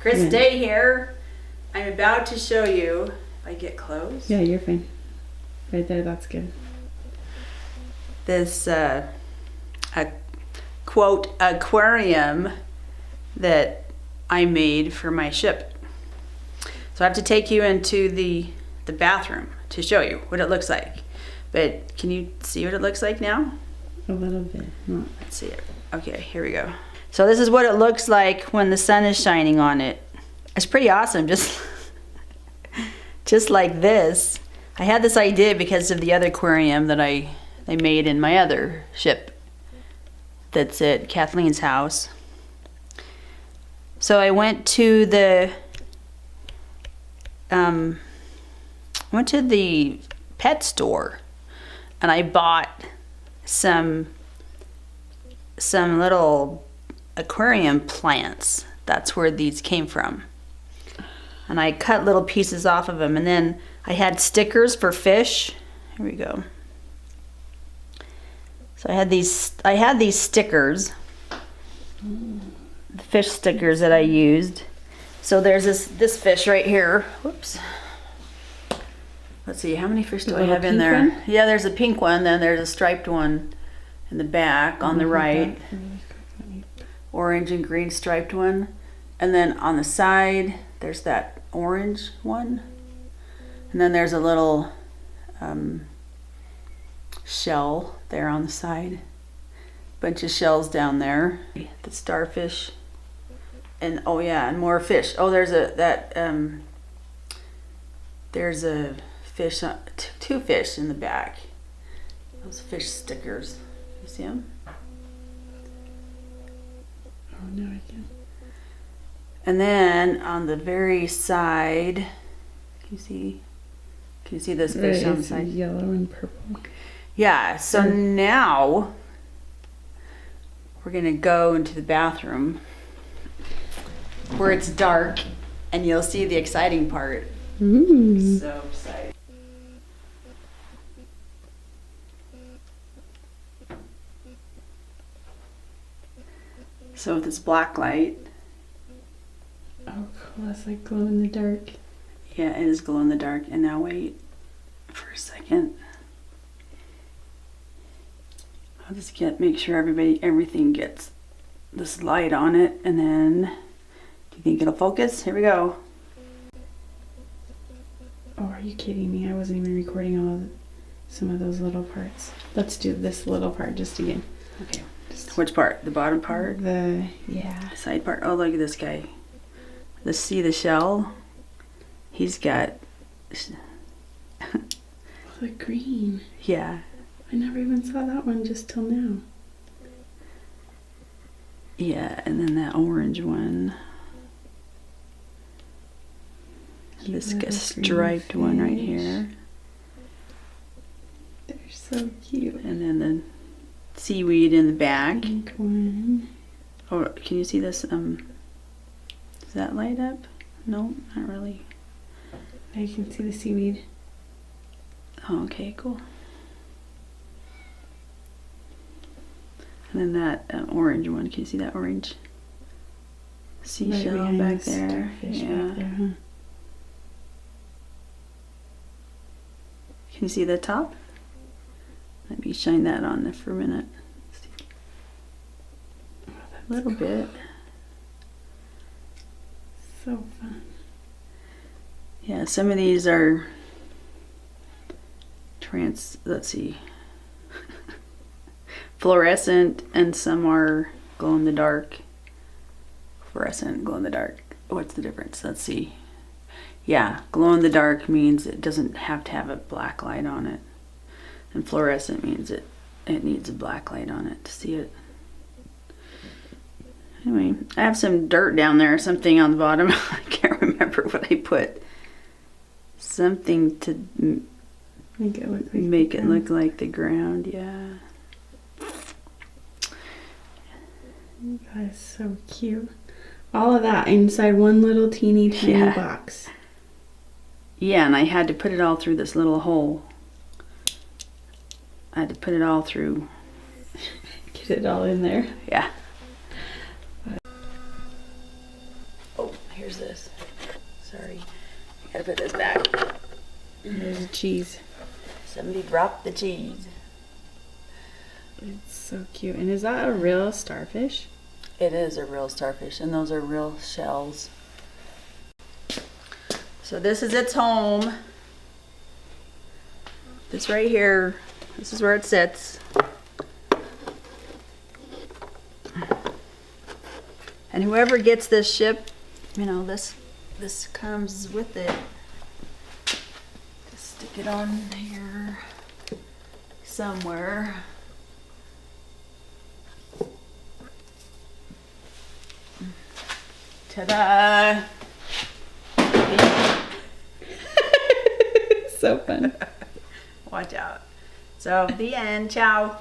Kristine here. I'm about to show you, if I get close. Yeah, you're fine. Right there, that's good. This quote aquarium that I made for my ship. So I have to take you into the bathroom to show you what it looks like. But can you see what it looks like now? A little bit. Not. Let's see it. Okay, here we go. So this is what it looks like when the sun is shining on it. It's pretty awesome, just like this. I had this idea because of the other aquarium that I made in my other ship that's at Kathleen's house. So I went to the pet store and I bought some little aquarium plants. That's where these came from. And I cut little pieces off of them, and then I had stickers for fish. Here we go. So I had these stickers, the fish stickers that I used. So there's this fish right here. Whoops. Let's see, how many fish do I have in there? One? Yeah, there's a pink one, then there's a striped one in the back on the right. Orange and green striped one. And then on the side, there's that orange one. And then there's a little shell there on the side. Bunch of shells down there. The starfish. And oh yeah, and more fish. Oh, there's a fish, two fish in the back. Those fish stickers. You see them? Oh, no, I can't. And then on the very side, can you see this fish on the side? Yellow and purple. Yeah, so now we're gonna go into the bathroom where it's dark and you'll see the exciting part. Ooh. So excited. So with this black light. Oh, cool. That's like glow in the dark. Yeah, it is glow in the dark. And now wait for a second. I'll just make sure everything gets this light on it, and then do you think it'll focus? Here we go. Oh, are you kidding me? I wasn't even recording some of those little parts. Let's do this little part just again. Okay. Which part? The bottom part? The side part. Oh, look at this guy. Let's see the shell. He's got the green. Yeah. I never even saw that one just till now. Yeah, and then that orange one. This striped one right here. They're so cute. And then the seaweed in the back. Pink one. Oh, can you see this? Does that light up? No, not really. I can see the seaweed. Oh, okay, cool. And then that orange one. Can you see that orange seashell right back there? Yeah. Back there, huh? Can you see the top? Let me shine that on there for a minute. Oh, a little cool. bit. So fun. Yeah, some of these are let's see, fluorescent, and some are glow in the dark. Fluorescent, glow in the dark. What's the difference? Let's see. Yeah, glow in the dark means it doesn't have to have a black light on it. And fluorescent means it needs a black light on it to see it. Anyway, I have some dirt down there, something on the bottom. I can't remember what I put. Something to make it look like the ground, yeah. That is so cute. All of that inside one little teeny tiny box. Yeah, and I had to put it all through this little hole. I had to put it all through. Get it all in there. Yeah. here's this. Sorry. I gotta put this back. There's the cheese. Somebody dropped the cheese. It's so cute. And is that a real starfish? It is a real starfish, and those are real shells. So this is its home. This right here, this is where it sits. And whoever gets this ship, you know, this comes with it. Just stick it on here somewhere. Ta-da! So fun. Watch out. So, the end. Ciao.